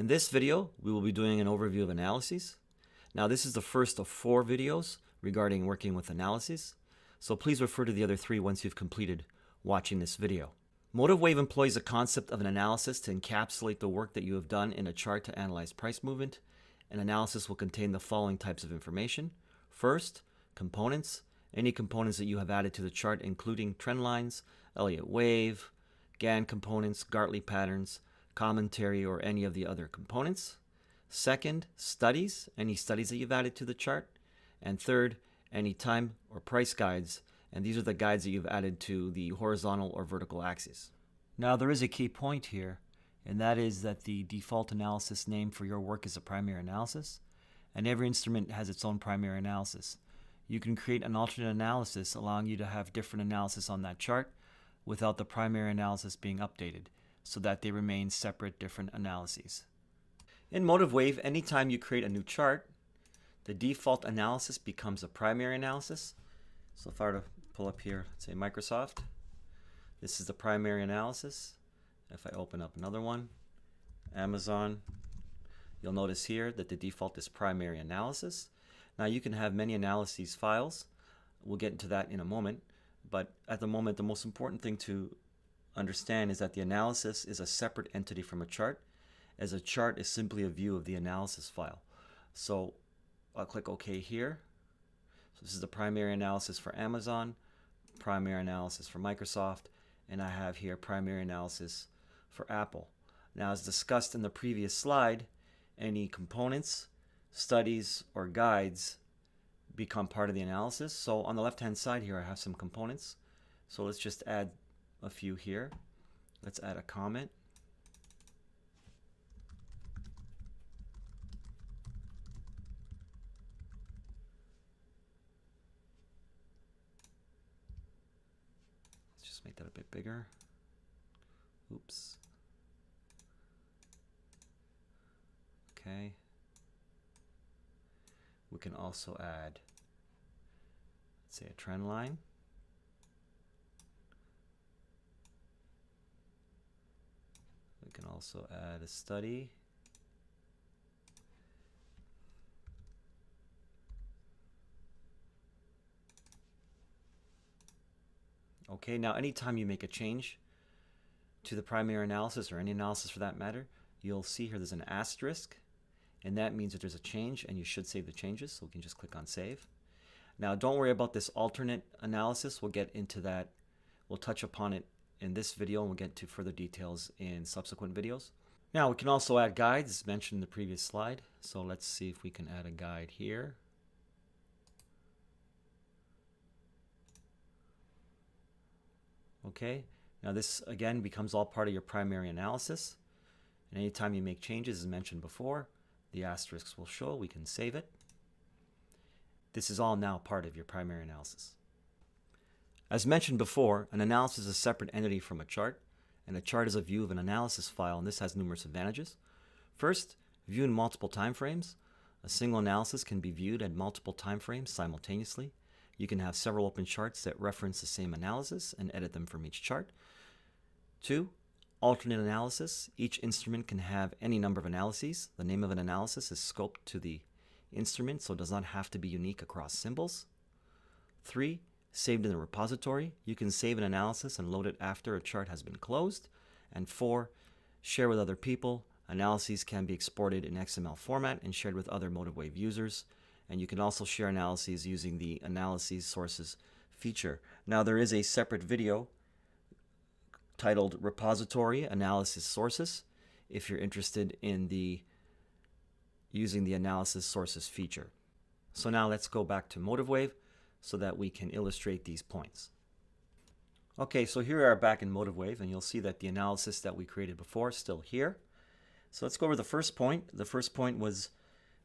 In this video, we will be doing an overview of analyses. Now, this is the first of 4 videos regarding working with analyses, so please refer to the other 3 once you've completed watching this video. MotiveWave employs the concept of an analysis to encapsulate the work that you have done in a chart to analyze price movement. An analysis will contain the following types of information. First, components. Any components that you have added to the chart, including trend lines, Elliott wave, Gann components, Gartley patterns, commentary, or any of the other components. Second, studies, any studies that you've added to the chart. And third, any time or price guides, and these are the guides that you've added to the horizontal or vertical axes. Now, there is a key point here, and that is that the default analysis name for your work is a primary analysis, and every instrument has its own primary analysis. You can create an alternate analysis allowing you to have different analysis on that chart without the primary analysis being updated, so that they remain separate different analyses. In MotiveWave, anytime you create a new chart, the default analysis becomes a primary analysis. So if I were to pull up here, let's say Microsoft, this is the primary analysis. If I open up another one, Amazon, you'll notice here that the default is primary analysis. Now you can have many analyses files. We'll get into that in a moment. But at the moment, the most important thing to understand is that the analysis is a separate entity from a chart, as a chart is simply a view of the analysis file. So I'll click OK here. So this is the primary analysis for Amazon, primary analysis for Microsoft, and I have here primary analysis for Apple. Now, as discussed in the previous slide, any components, studies, or guides become part of the analysis. So on the left-hand side here, I have some components. So let's just add a few here. Let's add a comment. Let's just make that a bit bigger. Oops. Okay. We can also add, let's say, a trend line. We can also add a study. Okay, now anytime you make a change to the primary analysis, or any analysis for that matter, you'll see here there's an asterisk, and that means that there's a change, and you should save the changes. So we can just click on Save. Now, don't worry about this alternate analysis. We'll get into that. We'll touch upon it in this video, and we'll get to further details in subsequent videos. Now, we can also add guides, as mentioned in the previous slide. So let's see if we can add a guide here. Okay, now this again becomes all part of your primary analysis. And anytime you make changes, as mentioned before, the asterisks will show. We can save it. This is all now part of your primary analysis. As mentioned before, an analysis is a separate entity from a chart, and a chart is a view of an analysis file, and this has numerous advantages. First, view in multiple time frames. A single analysis can be viewed at multiple time frames simultaneously. You can have several open charts that reference the same analysis and edit them from each chart. 2, alternate analysis. Each instrument can have any number of analyses. The name of an analysis is scoped to the instrument, so it does not have to be unique across symbols. 3, saved in the repository. You can save an analysis and load it after a chart has been closed. And 4, share with other people. Analyses can be exported in XML format and shared with other MotiveWave users. And you can also share analyses using the Analyses Sources feature. Now, there is a separate video titled Repository Analysis Sources if you're interested in using the Analysis Sources feature. So now let's go back to MotiveWave so that we can illustrate these points. Okay, so here we are back in MotiveWave, and you'll see that the analysis that we created before is still here. So let's go over the first point. The first point was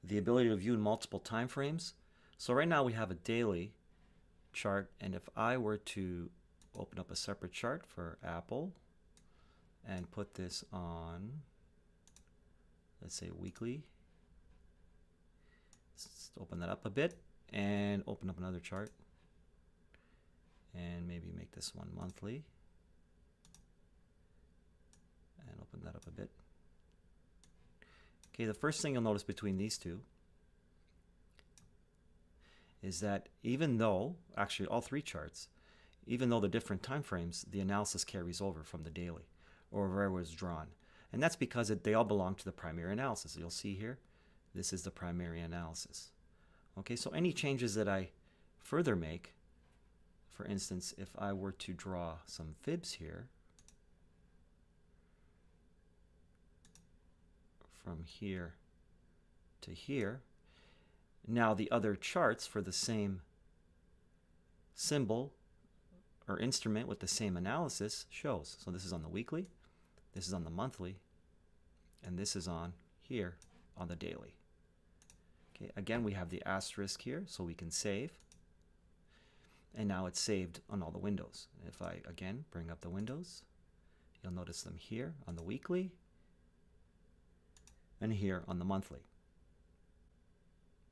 the ability to view in multiple time frames. So right now we have a daily chart, and if I were to open up a separate chart for Apple and put this on, let's say, weekly. Let's open that up a bit and open up another chart and maybe make this one monthly and open that up a bit. Okay, the first thing you'll notice between these two is that even though, actually all three charts, even though they're different time frames, the analysis carries over from the daily or wherever it was drawn. And that's because they all belong to the primary analysis. You'll see here, this is the primary analysis. Okay, so any changes that I further make, for instance, if I were to draw some fibs here, from here to here, now the other charts for the same symbol or instrument with the same analysis shows. So this is on the weekly, this is on the monthly, and this is on here on the daily. Okay, again, we have the asterisk here, so we can save. And now it's saved on all the windows. If I, again, bring up the windows, you'll notice them here on the weekly and here on the monthly.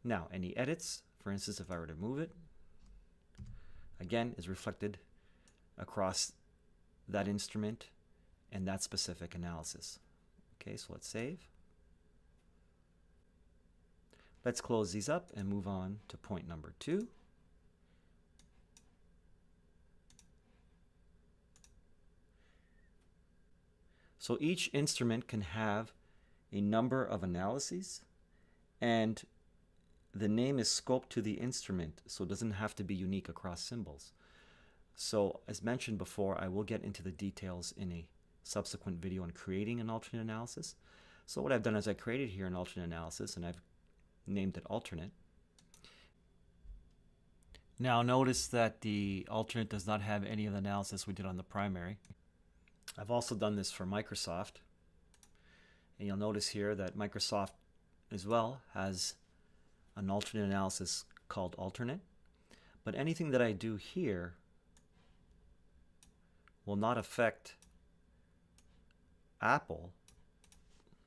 Now, any edits, for instance, if I were to move it, again, is reflected across that instrument and that specific analysis. Okay, so let's save. Let's close these up and move on to point number 2. So each instrument can have a number of analyses, and the name is scoped to the instrument, so it doesn't have to be unique across symbols. So as mentioned before, I will get into the details in a subsequent video on creating an alternate analysis. So what I've done is I created here an alternate analysis, and I've named it alternate. Now notice that the alternate does not have any of the analysis we did on the primary. I've also done this for Microsoft, and you'll notice here that Microsoft as well has an alternate analysis called alternate, but anything that I do here will not affect Apple,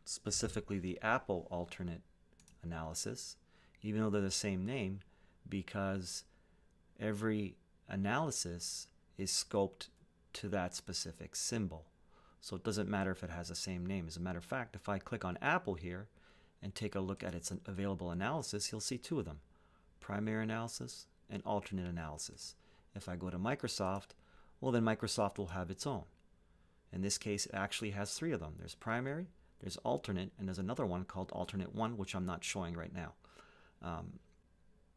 specifically the Apple alternate analysis, even though they're the same name, because every analysis is scoped to that specific symbol. So it doesn't matter if it has the same name. As a matter of fact, if I click on Apple here and take a look at its available analysis, you'll see 2 of them, primary analysis and alternate analysis. If I go to Microsoft, well, then Microsoft will have its own. In this case, it actually has 3 of them. There's primary, there's alternate, and there's another one called alternate 1, which I'm not showing right now.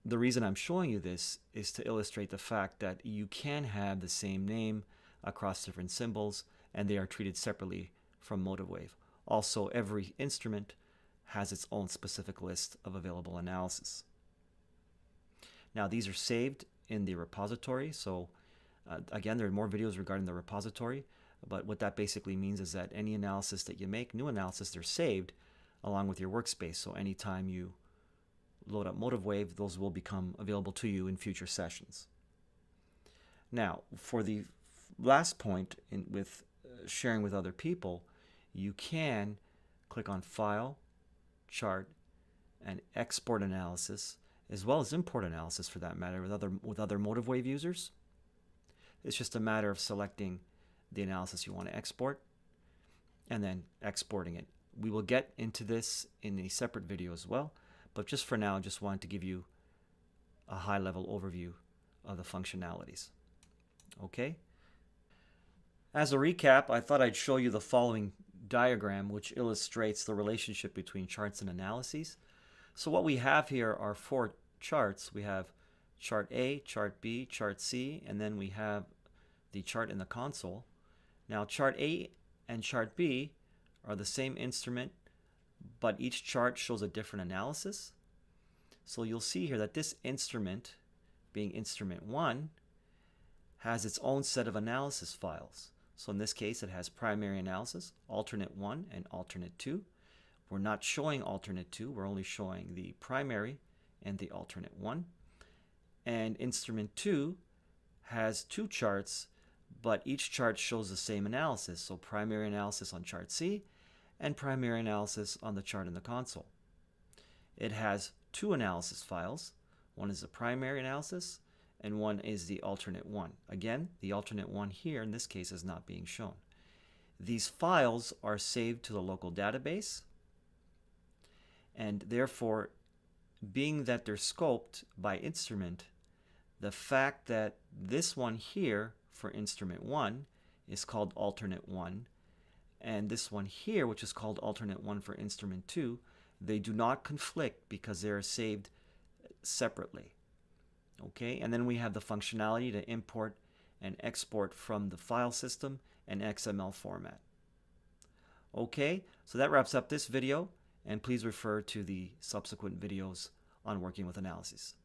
The reason I'm showing you this is to illustrate the fact that you can have the same name across different symbols, and they are treated separately from MotiveWave. Also, every instrument has its own specific list of available analysis. Now, these are saved in the repository, so again, there are more videos regarding the repository, but what that basically means is that any analysis that you make, new analysis, they're saved along with your workspace. So anytime you load up MotiveWave, those will become available to you in future sessions. Now, for the last point with sharing with other people, you can click on File, Chart, and Export Analysis, as well as Import Analysis for that matter, with other MotiveWave users. It's just a matter of selecting the analysis you want to export and then exporting it. We will get into this in a separate video as well, but just for now, I just wanted to give you a high-level overview of the functionalities. Okay? As a recap, I thought I'd show you the following diagram, which illustrates the relationship between charts and analyses. So what we have here are 4 charts. We have chart A, chart B, chart C, and then we have the chart in the console. Now, chart A and chart B are the same instrument, but each chart shows a different analysis. So you'll see here that this instrument, being instrument 1, has its own set of analysis files. So in this case, it has primary analysis, alternate 1 and alternate 2. We're not showing alternate 2, we're only showing the primary and the alternate 1. And instrument 2 has 2 charts, but each chart shows the same analysis. So primary analysis on chart C and primary analysis on the chart in the console. It has 2 analysis files. One is the primary analysis and one is the alternate 1. Again, the alternate 1 here in this case is not being shown. These files are saved to the local database, And therefore, being that they're scoped by instrument, the fact that this one here for instrument 1 is called alternate 1, and this one here, which is called alternate 1 for instrument 2, they do not conflict because they are saved separately. Okay, and then we have the functionality to import and export from the file system and XML format. Okay, so that wraps up this video, and please refer to the subsequent videos on working with analyses.